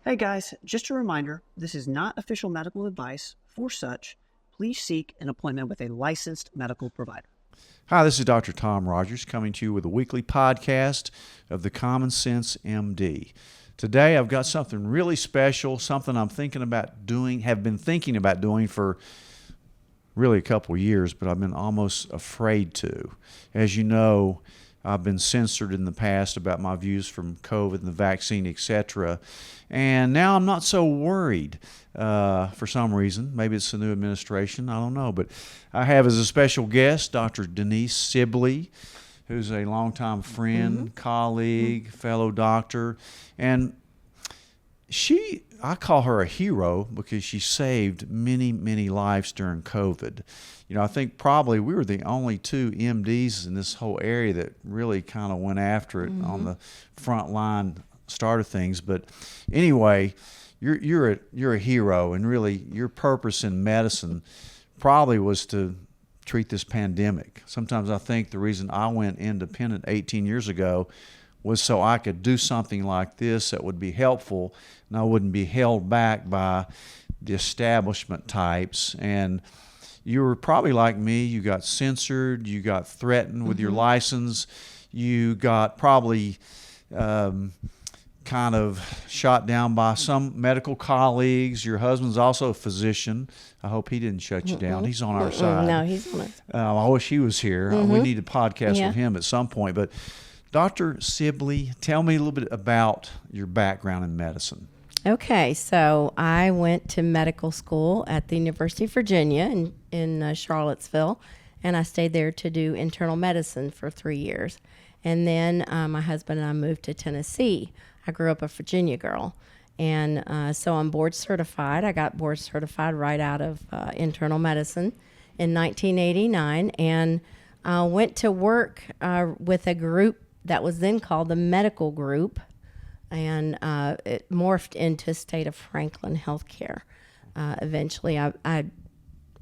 Hey guys, just a reminder, this is not official medical advice. For such, please seek an appointment with a licensed medical provider. Hi, this is Dr. Tom Rogers coming to you with a weekly podcast of the Common Sense MD. Today I've got something really special, something I'm thinking about doing, have been thinking about doing for really a couple of years, but I've been almost afraid to. As you know, I've been censored in the past about my views from COVID and the vaccine, etc. And now I'm not so worried for some reason. Maybe it's the new administration. I don't know. But I have as a special guest Dr. Denise Sibley, who's a longtime friend, colleague, fellow doctor. And I call her a hero because she saved many, many lives during COVID. You know, I think probably we were the only two MDs in this whole area that really kind of went after it on the front line start of things. But anyway, you're a hero, and really your purpose in medicine probably was to treat this pandemic. Sometimes I think the reason I went independent 18 years ago was so I could do something like this that would be helpful, and I wouldn't be held back by the establishment types. And you were probably like me. You got censored. You got threatened with your license. You got probably kind of shot down by some medical colleagues. Your husband's also a physician. I hope he didn't shut you down. He's on our side. No, he's on us. I wish he was here. We need to podcast with him at some point. But Dr. Sibley, tell me a little bit about your background in medicine. Okay, so I went to medical school at the University of Virginia in Charlottesville, and I stayed there to do internal medicine for 3 years. And then my husband and I moved to Tennessee. I grew up a Virginia girl, and so I'm board certified. I got board certified right out of internal medicine in 1989, and went to work with a group that was then called the medical group, and it morphed into State of Franklin Healthcare. Eventually, I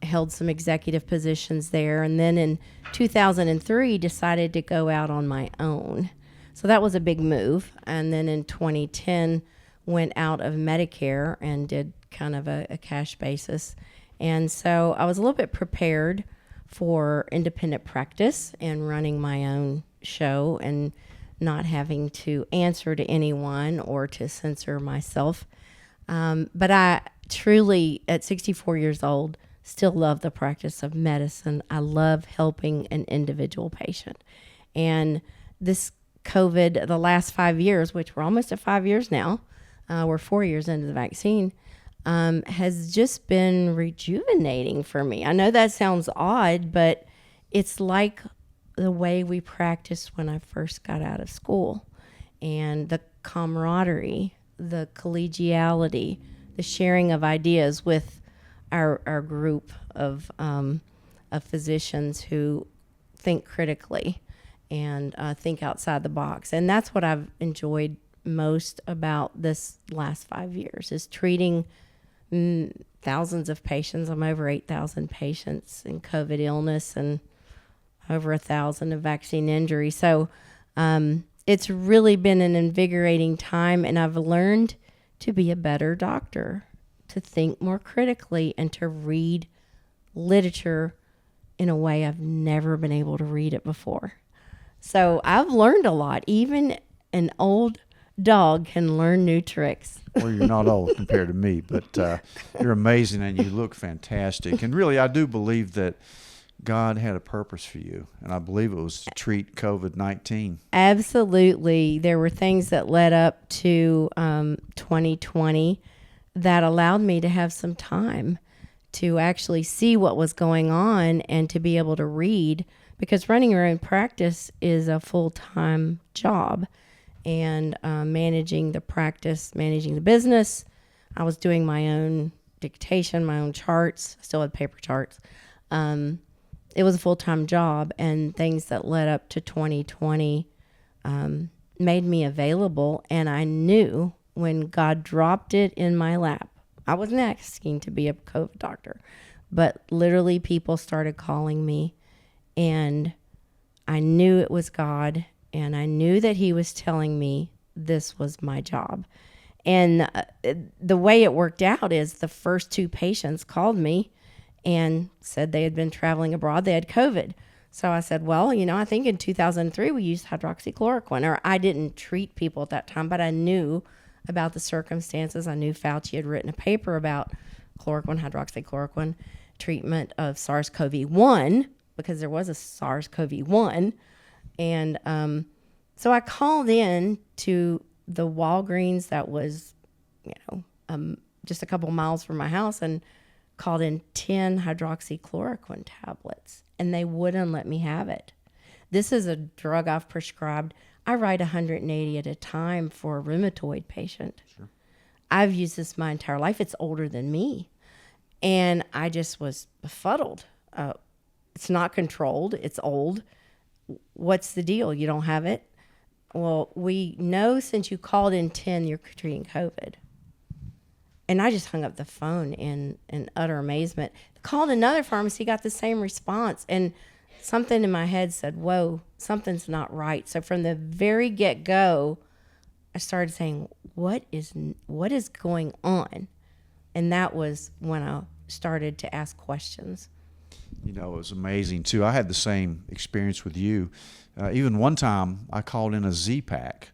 held some executive positions there, and then in 2003 decided to go out on my own. So that was a big move. And then in 2010 went out of Medicare and did kind of a cash basis. And so I was a little bit prepared for independent practice and running my own show and not having to answer to anyone or to censor myself. But I truly, at 64 years old, still love the practice of medicine. I love helping an individual patient. And this COVID, the last 5 years, which we're almost at 5 years now, we're 4 years into the vaccine, has just been rejuvenating for me. I know that sounds odd, but it's like the way we practiced when I first got out of school, and the camaraderie, the collegiality, the sharing of ideas with our group of physicians who think critically and think outside the box. And that's what I've enjoyed most about this last 5 years, is treating thousands of patients. I'm over 8,000 patients in COVID illness and over 1,000 of vaccine injury. So it's really been an invigorating time, and I've learned to be a better doctor, to think more critically, and to read literature in a way I've never been able to read it before. So I've learned a lot. Even an old dog can learn new tricks. Well, you're not old compared to me, but you're amazing and you look fantastic. And really, I do believe that God had a purpose for you, and I believe it was to treat COVID-19. Absolutely. There were things that led up to 2020 that allowed me to have some time to actually see what was going on and to be able to read, because running your own practice is a full-time job, and managing the practice, managing the business. I was doing my own dictation, my own charts. I still had paper charts. It was a full-time job, and things that led up to 2020 made me available. And I knew when God dropped it in my lap, I wasn't asking to be a COVID doctor, but literally people started calling me, and I knew it was God, and I knew that he was telling me this was my job. And the way it worked out is the first 2 patients called me and said they had been traveling abroad. They had COVID. So I said, well, I think in 2003 we used hydroxychloroquine, or I didn't treat people at that time, but I knew about the circumstances. I knew Fauci had written a paper about chloroquine, hydroxychloroquine treatment of SARS-CoV-1, because there was a SARS-CoV-1. And so I called in to the Walgreens that was, just a couple miles from my house, and called in 10 hydroxychloroquine tablets, and they wouldn't let me have it. This is a drug I've prescribed. I write 180 at a time for a rheumatoid patient. Sure. I've used this my entire life. It's older than me. And I just was befuddled. It's not controlled. It's old. What's the deal? You don't have it? Well, we know since you called in 10, you're treating COVID. And I just hung up the phone in utter amazement. Called another pharmacy, got the same response. And something in my head said, whoa, something's not right. So from the very get-go, I started saying, what is going on? And that was when I started to ask questions. It was amazing, too. I had the same experience with you. Even one time, I called in a Z-Pack,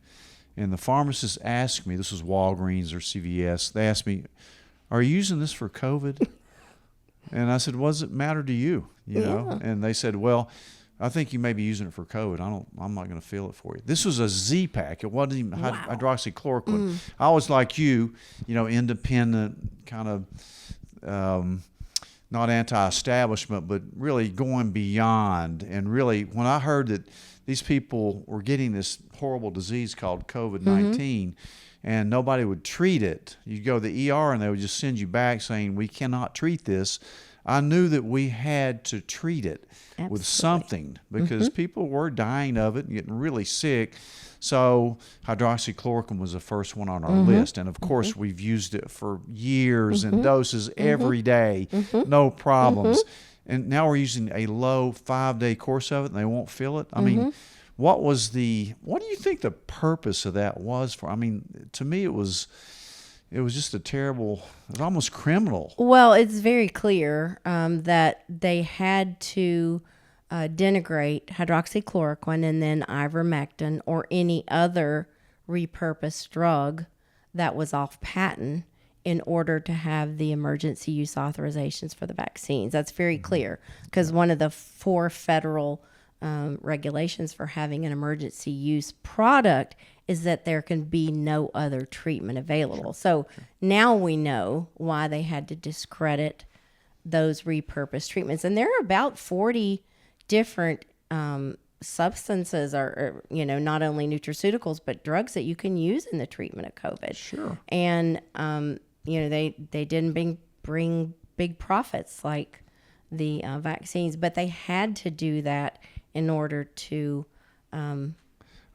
and the pharmacist asked me, this was Walgreens or CVS, they asked me, are you using this for COVID? And I said, what does it matter to you? You know? And they said, well, I think you may be using it for COVID. I'm not going to fill it for you. This was a Z-Pack. It wasn't even hydroxychloroquine. I was like you, independent, kind of not anti-establishment, but really going beyond. And really, when I heard that these people were getting this horrible disease called COVID-19, and nobody would treat it, you go to the ER and they would just send you back saying, we cannot treat this. I knew that we had to treat it with something, because people were dying of it and getting really sick. So hydroxychloroquine was the first one on our list. And of course, we've used it for years and doses every day, no problems. And now we're using a low 5-day course of it, and they won't fill it. I mean, what do you think the purpose of that was for? I mean, to me, it was just it was almost criminal. Well, it's very clear that they had to denigrate hydroxychloroquine and then ivermectin or any other repurposed drug that was off patent in order to have the emergency use authorizations for the vaccines. That's very clear, because one of the 4 federal regulations for having an emergency use product is that there can be no other treatment available. So now we know why they had to discredit those repurposed treatments. And there are about 40 different substances or not only nutraceuticals, but drugs that you can use in the treatment of COVID. Sure. And, they didn't bring big profits like the vaccines, but they had to do that in order to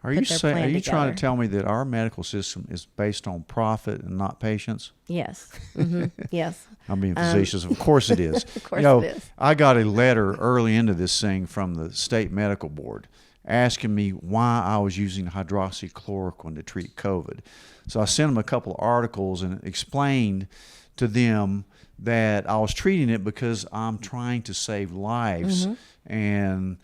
Are you trying to tell me that our medical system is based on profit and not patients? Yes. Yes. I'm being facetious. Of course it is. Of course it is. I got a letter early into this thing from the state medical board asking me why I was using hydroxychloroquine to treat COVID. So I sent them a couple of articles and explained to them that I was treating it because I'm trying to save lives and,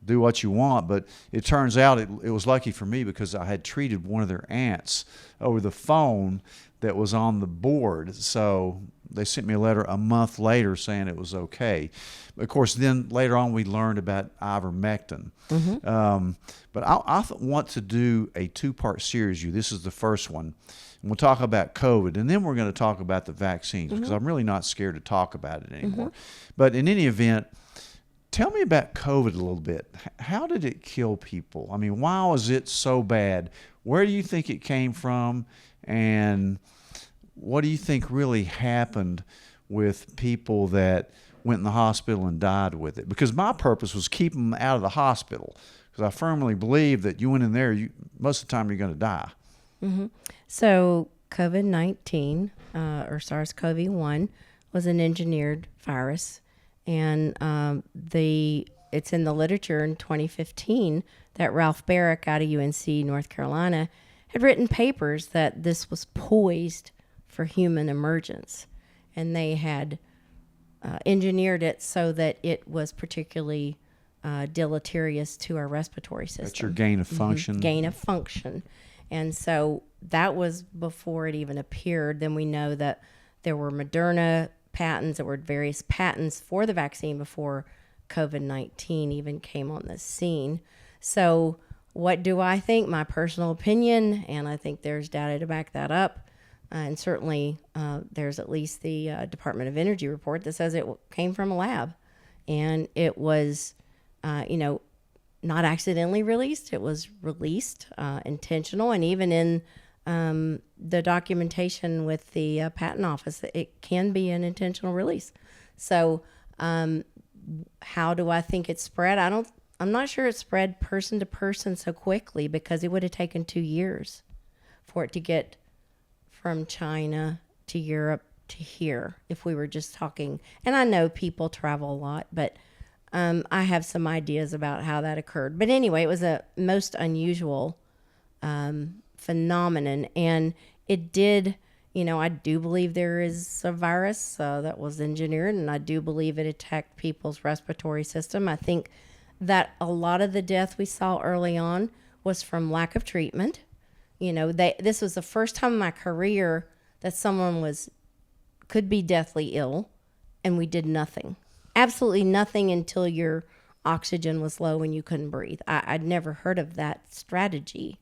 do what you want. But it turns out it was lucky for me, because I had treated one of their aunts over the phone that was on the board. So they sent me a letter a month later saying it was okay. Of course, then later on we learned about ivermectin. But I want to do a 2-part series. This is the first one. And we'll talk about COVID, and then we're going to talk about the vaccines, because I'm really not scared to talk about it anymore. But in any event, tell me about COVID a little bit. How did it kill people? I mean, why was it so bad? Where do you think it came from? And what do you think really happened with people that went in the hospital and died with it? Because my purpose was keep them out of the hospital, because I firmly believe that you went in there, most of the time you're going to die. So COVID-19 or SARS-CoV-1 was an engineered virus. And it's in the literature in 2015 that Ralph Barrick out of UNC North Carolina had written papers that this was poised for human emergence, and they had engineered it so that it was particularly deleterious to our respiratory system. That's your gain of function. Gain of function. And so that was before it even appeared. Then we know that there were Moderna patents, there were various patents for the vaccine before COVID-19 even came on the scene. So what do I think? My personal opinion, and I think there's data to back that up, and certainly there's at least the Department of Energy report that says it came from a lab, and it was, not accidentally released. It was released intentional, and even in the documentation with the patent office, it can be an intentional release. So how do I think it spread? I'm not sure it spread person to person so quickly, because it would have taken 2 years for it to get from China to Europe to here, if we were just talking. And I know people travel a lot, but I have some ideas about how that occurred. But anyway, it was a most unusual phenomenon. And it did, I do believe there is a virus that was engineered, and I do believe it attacked people's respiratory system. I think that a lot of the death we saw early on was from lack of treatment. This was the first time in my career that someone could be deathly ill, and we did nothing. Absolutely nothing until your oxygen was low and you couldn't breathe. I'd never heard of that strategy.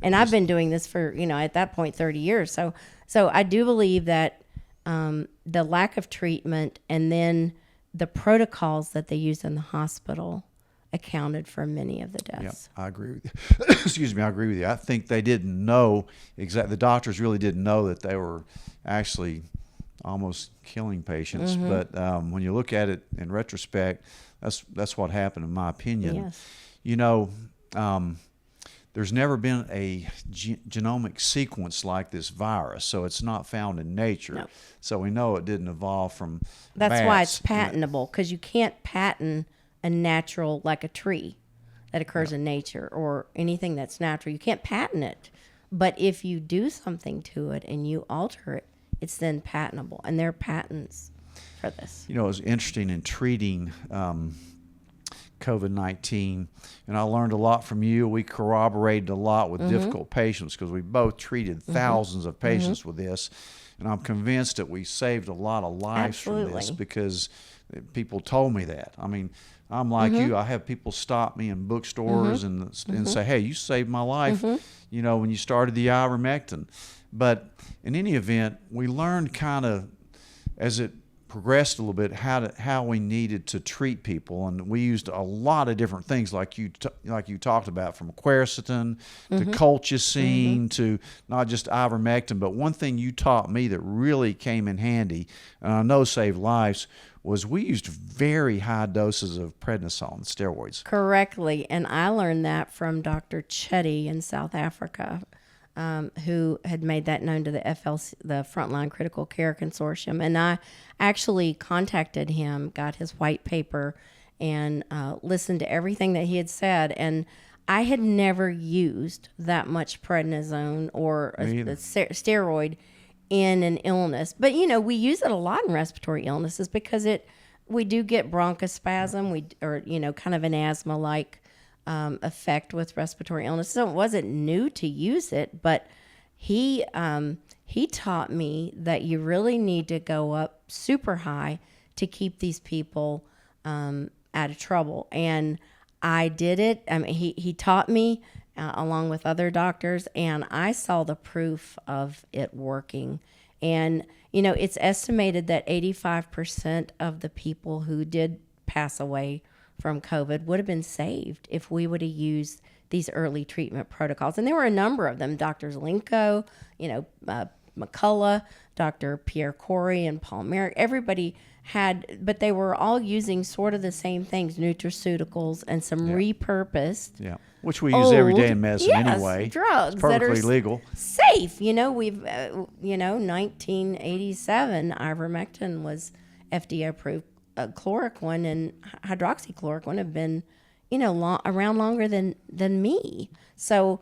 And I've been doing this for, at that point, 30 years. So I do believe that the lack of treatment and then the protocols that they used in the hospital accounted for many of the deaths. Yeah, I agree with you. Excuse me, I agree with you. I think they didn't know exactly. The doctors really didn't know that they were actually almost killing patients. Mm-hmm. But when you look at it in retrospect, that's what happened, in my opinion. Yes. There's never been a genomic sequence like this virus, so it's not found in nature. No. So we know it didn't evolve from That's bats. why it's patentable, because you can't patent a natural, like a tree that occurs in nature or anything that's natural. You can't patent it. But if you do something to it and you alter it, it's then patentable. And there are patents for this. It was interesting in treating COVID-19, and I learned a lot from you. We corroborated a lot with difficult patients, because we both treated thousands of patients with this, and I'm convinced that we saved a lot of lives from this, because people told me that. I mean, I'm like you. I have people stop me in bookstores and say, "Hey, you saved my life," when you started the ivermectin. But in any event, we learned kind of, as it progressed a little bit, how we needed to treat people, and we used a lot of different things, like you talked about, from quercetin to colchicine to not just ivermectin. But one thing you taught me that really came in handy, and I know saved lives, was we used very high doses of prednisone, steroids. Correctly, and I learned that from Dr. Chetty in South Africa, who had made that known to the FLC, the Frontline Critical Care Consortium. And I actually contacted him, got his white paper, and listened to everything that he had said. And I had never used that much prednisone or a steroid in an illness. But, we use it a lot in respiratory illnesses, because we do get bronchospasm, or kind of an asthma-like effect with respiratory illness. So it wasn't new to use it, but he taught me that you really need to go up super high to keep these people out of trouble. And I did it. I mean, he taught me along with other doctors, and I saw the proof of it working. And it's estimated that 85% of the people who did pass away from COVID would have been saved if we would have used these early treatment protocols. And there were a number of them. Dr. Zelenko, McCullough, Dr. Pierre Corey, and Paul Merrick. Everybody had, but they were all using sort of the same things, nutraceuticals and some repurposed. Yeah, which we use every day in medicine anyway. Drugs it's perfectly that are legal. Safe. We've, 1987, ivermectin was FDA approved. Chloroquine and hydroxychloroquine have been, around longer than me. So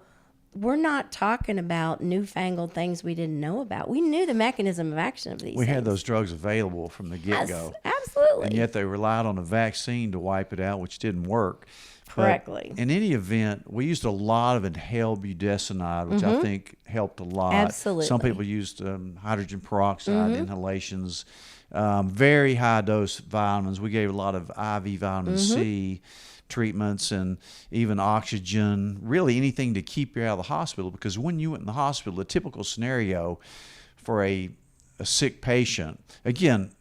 we're not talking about newfangled things we didn't know about. We knew the mechanism of action of these We things. had those drugs available from the get-go. Yes, absolutely. And yet they relied on a vaccine to wipe it out, which didn't work. Correctly. But in any event, we used a lot of inhaled budesonide, which I think helped a lot. Absolutely. Some people used hydrogen peroxide inhalations, very high dose vitamins. We gave a lot of IV vitamin C treatments and even oxygen, really anything to keep you out of the hospital, because when you went in the hospital, the typical scenario for a sick patient, again,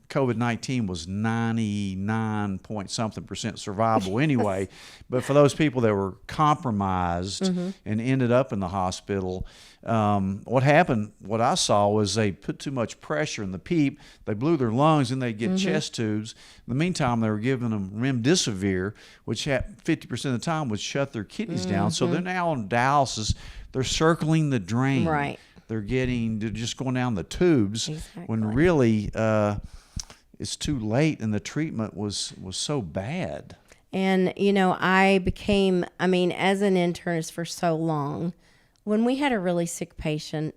COVID-19 was 99 point something percent survivable anyway. But for those people that were compromised and ended up in the hospital, what happened, what I saw was they put too much pressure in the PEEP. They blew their lungs and they'd get chest tubes. In the meantime, they were giving them remdesivir, which 50% of the time would shut their kidneys down. So they're now on dialysis. They're circling the drain. Right. They're just going down the tubes when Exactly. really it's too late, and the treatment was so bad. And, I became, as an internist for so long, when we had a really sick patient,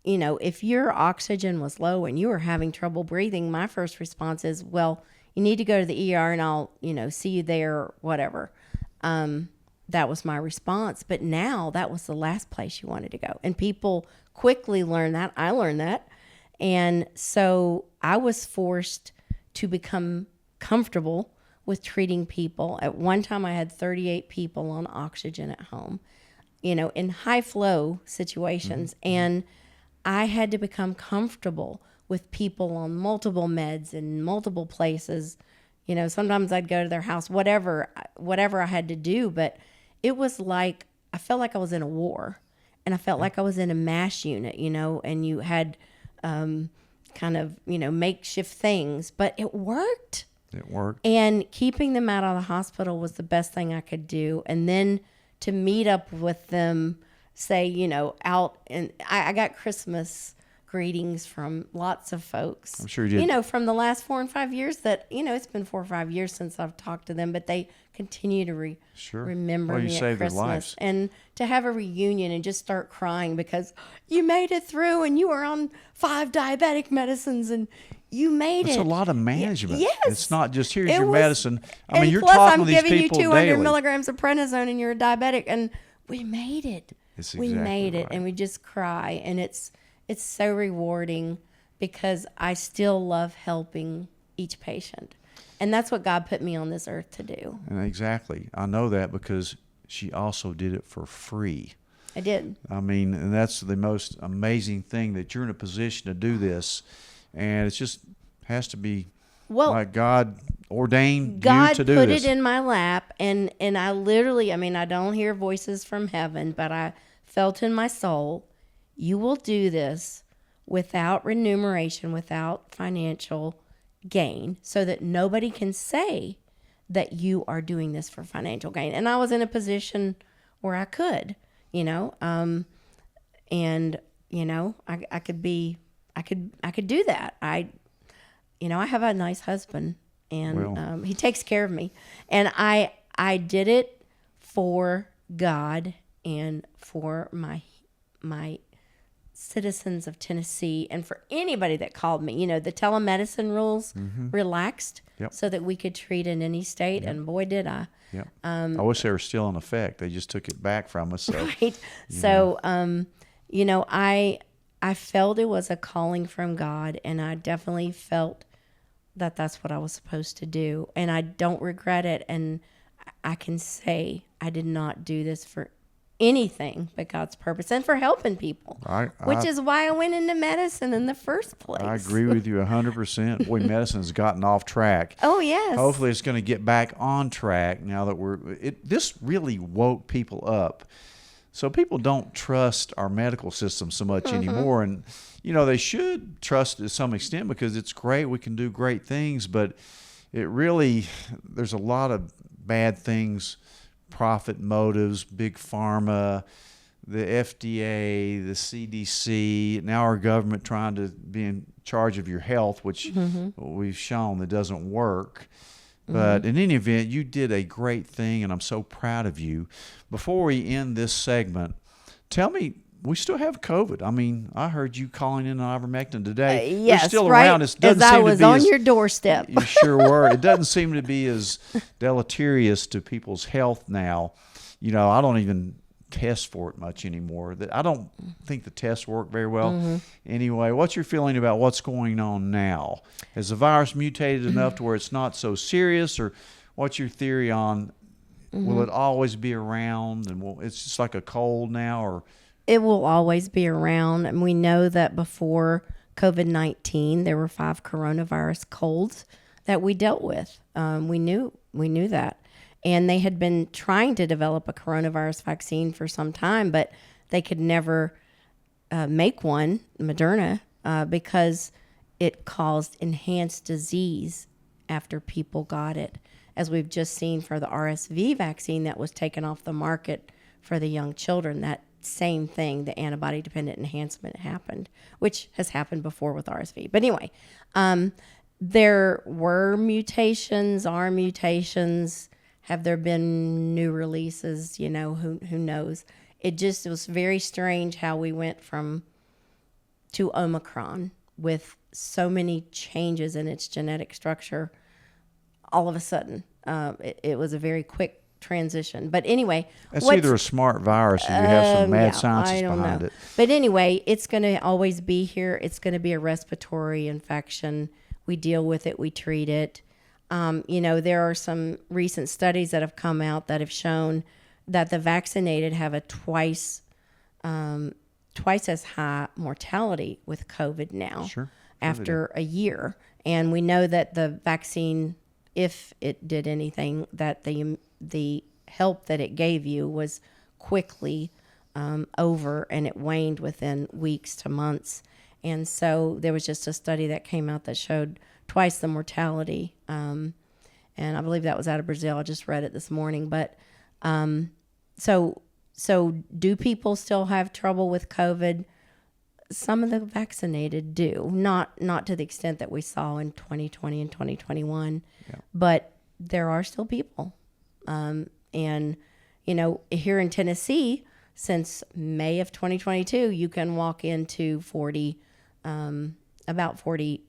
if your oxygen was low and you were having trouble breathing, my first response is, well, you need to go to the ER and I'll, see you there or whatever. That was my response. But now that was the last place you wanted to go. And people quickly learn that. I learned that. And so I was forced to become comfortable with treating people. At one time, I had 38 people on oxygen at home, in high flow situations. And I had to become comfortable with people on multiple meds in multiple places. Sometimes I'd go to their house, whatever I had to do. But it was like, I felt like I was in a war, and I felt like I was in a MASH unit, and you had kind of, makeshift things, but it worked. It worked. And keeping them out of the hospital was the best thing I could do. And then to meet up with them, say, out, and I got Christmas greetings from lots of folks. I'm sure you did. From the last 4 and 5 years that, it's been 4 or 5 years since I've talked to them, but they continue to remember Well, you me at saved their Christmas. lives. And to have a reunion and just start crying because you made it through and you were on 5 diabetic medicines and you made It's it. a lot of management. Yes. It's not just here's It your was- medicine. and You're plus talking I'm to these giving you people 200 daily. milligrams of prednisone and you're a diabetic, and we made it. It's We exactly made it, right. and we just cry, and it's so rewarding because I still love helping each patient, and that's what God put me on this earth to do. And exactly. I know that because she also did it for free. I did. And that's the most amazing thing, that you're in a position to do this, and it just has to be like God ordained God you to do put this. it in my lap, and I literally, I don't hear voices from heaven, but I felt in my soul, you will do this without remuneration, without financial gain, so that nobody can say that you are doing this for financial gain. And I was in a position where I could, I could do that. I have a nice husband, and he takes care of me, and I did it for God and for my citizens of Tennessee, and for anybody that called me. The telemedicine rules relaxed so that we could treat in any state, and boy, did I. Yep. I wish they were still in effect. They just took it back from us. So, Right. So, I felt it was a calling from God, and I definitely felt that that's what I was supposed to do, and I don't regret it. And I can say I did not do this for anything but God's purpose and for helping people, which is why I went into medicine in the first place. I agree with you 100%. Boy, medicine's gotten off track. Oh, yes. Hopefully it's going to get back on track now that this really woke people up. So people don't trust our medical system so much anymore. And, they should trust it to some extent because it's great. We can do great things, but there's a lot of bad things, profit motives, big pharma, the FDA, the CDC, now our government trying to be in charge of your health, which we've shown that doesn't work. But in any event, you did a great thing, and I'm so proud of you. Before we end this segment, tell me, we still have COVID. I mean, I heard you calling in ivermectin today. Yes, They're still right. around. It doesn't As I seem was to be on as, your doorstep. You sure were. It doesn't seem to be as deleterious to people's health now. You know, I don't even test for it much anymore. I don't think the tests work very well. Anyway, what's your feeling about what's going on now? Has the virus mutated enough to where it's not so serious, or what's your theory on will it always be around and it's just like a cold now, or It will always be around. And we know that before COVID-19, there were 5 coronavirus colds that we dealt with. We knew that. And they had been trying to develop a coronavirus vaccine for some time, but they could never make one, Moderna, because it caused enhanced disease after people got it, as we've just seen for the RSV vaccine that was taken off the market for the young children. That same thing, the antibody-dependent enhancement happened, which has happened before with RSV. But anyway, there were mutations, are mutations. Have there been new releases? You know, who knows? It was very strange how we went to Omicron with so many changes in its genetic structure all of a sudden. It was a very quick transition. But anyway, it's either a smart virus or you have some mad scientists behind it. But anyway, it's going to always be here. It's going to be a respiratory infection. We deal with it. We treat it. There are some recent studies that have come out that have shown that the vaccinated have a twice as high mortality with COVID now after a year. And we know that the vaccine, if it did anything, that the help that it gave you was quickly over, and it waned within weeks to months. And so there was just a study that came out that showed twice the mortality. And I believe that was out of Brazil. I just read it this morning. But so do people still have trouble with COVID? Some of the vaccinated do, not to the extent that we saw in 2020 and 2021, but there are still people. And, here in Tennessee, since May of 2022, you can walk into about 40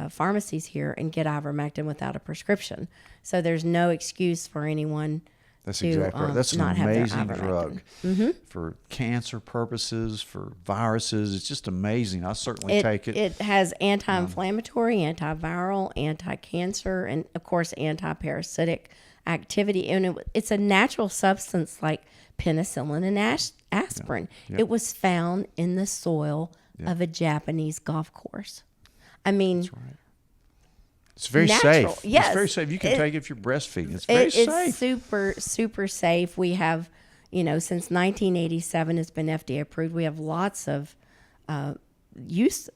pharmacies here and get ivermectin without a prescription. So there's no excuse for anyone That's exactly right. That's an not have their amazing ivermectin. drug for cancer purposes, for viruses. It's just amazing. I certainly take it. It has anti-inflammatory, antiviral, anti-cancer, and, of course, anti-parasitic activity. And it's a natural substance like penicillin and aspirin. Yep. It was found in the soil of a Japanese golf course. I mean... That's right. It's very natural. safe. Yes. It's very safe. You can take it if you're breastfeeding. It's very safe. It's super, super safe. We have, since 1987 it's been FDA approved. We have lots of use.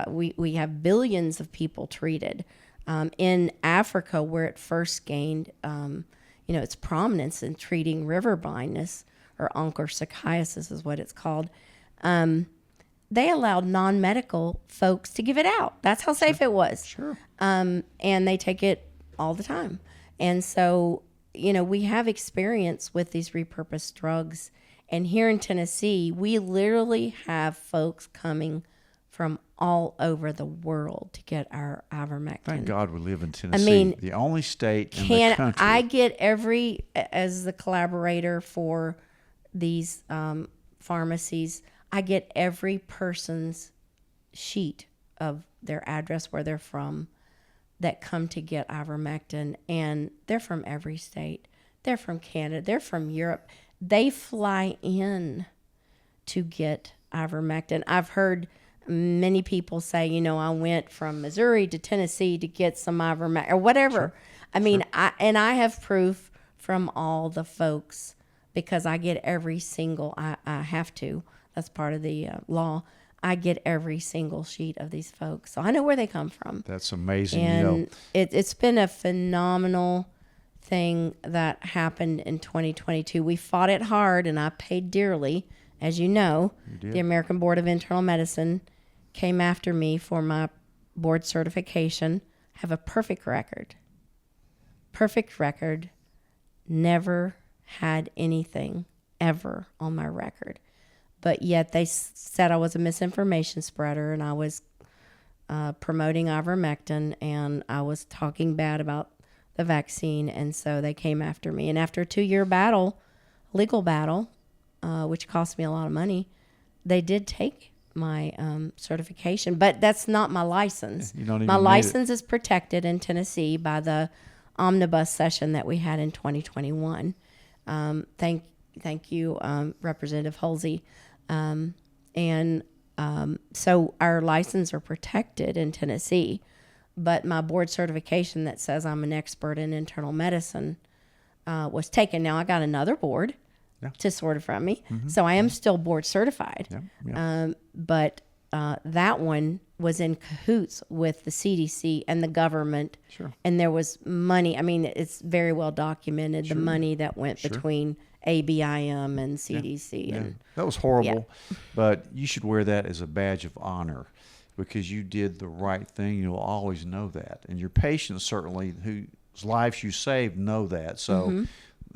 We have billions of people treated. In Africa, where it first gained, its prominence in treating river blindness, or onchocerciasis is what it's called, they allowed non-medical folks to give it out. That's how safe it was. Sure. And they take it all the time. And so, we have experience with these repurposed drugs. And here in Tennessee, we literally have folks coming from all over the world to get our ivermectin. Thank God we live in Tennessee, the only state in the country. I get as the collaborator for these pharmacies, I get every person's sheet of their address, where they're from, that come to get ivermectin, and they're from every state. They're from Canada. They're from Europe. They fly in to get ivermectin. I've heard many people say, I went from Missouri to Tennessee to get some ivermectin or whatever. Sure. I mean, I have proof from all the folks, because I get every single, I have to. That's part of the law. I get every single sheet of these folks. So I know where they come from. That's amazing. And it's been a phenomenal thing that happened in 2022. We fought it hard, and I paid dearly. As you know, the American Board of Internal Medicine came after me for my board certification. I have a perfect record. Perfect record. Never had anything ever on my record. but yet they said I was a misinformation spreader, and I was promoting ivermectin, and I was talking bad about the vaccine, and so they came after me. And after a 2-year legal battle, which cost me a lot of money, they did take my certification, but that's not my license. You don't even my need license is protected in Tennessee by the omnibus session that we had in 2021. Thank you, Representative Halsey. So our license are protected in Tennessee, but my board certification that says I'm an expert in internal medicine was taken. Now I got another board to certify me, so I am still board certified. But that one was in cahoots with the CDC and the government, and there was money. I mean, it's very well documented, the money that went between ABIM and CDC. And that was horrible, but you should wear that as a badge of honor because you did the right thing. You'll always know that, and your patients certainly, whose lives you saved, know that. So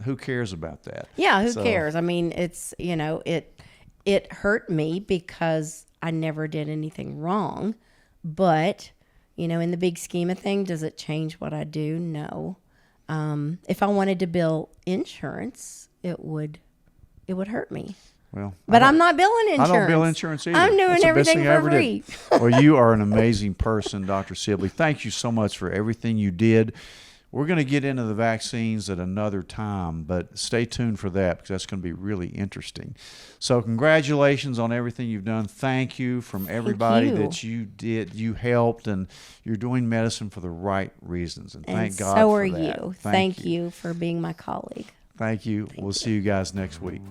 who cares about that? Yeah, who cares? I mean, it's, it hurt me because I never did anything wrong, but in the big scheme of things, does it change what I do? No. If I wanted to bill insurance, it would hurt me. Well, but I'm not billing insurance. I don't bill insurance either. I'm doing everything for free. Well, you are an amazing person, Dr. Sibley. Thank you so much for everything you did. We're going to get into the vaccines at another time, but stay tuned for that because that's going to be really interesting. So congratulations on everything you've done. Thank you from everybody that you helped, and you're doing medicine for the right reasons. And thank God so for are that. you. Thank you for being my colleague. Thank you. We'll see you guys next week.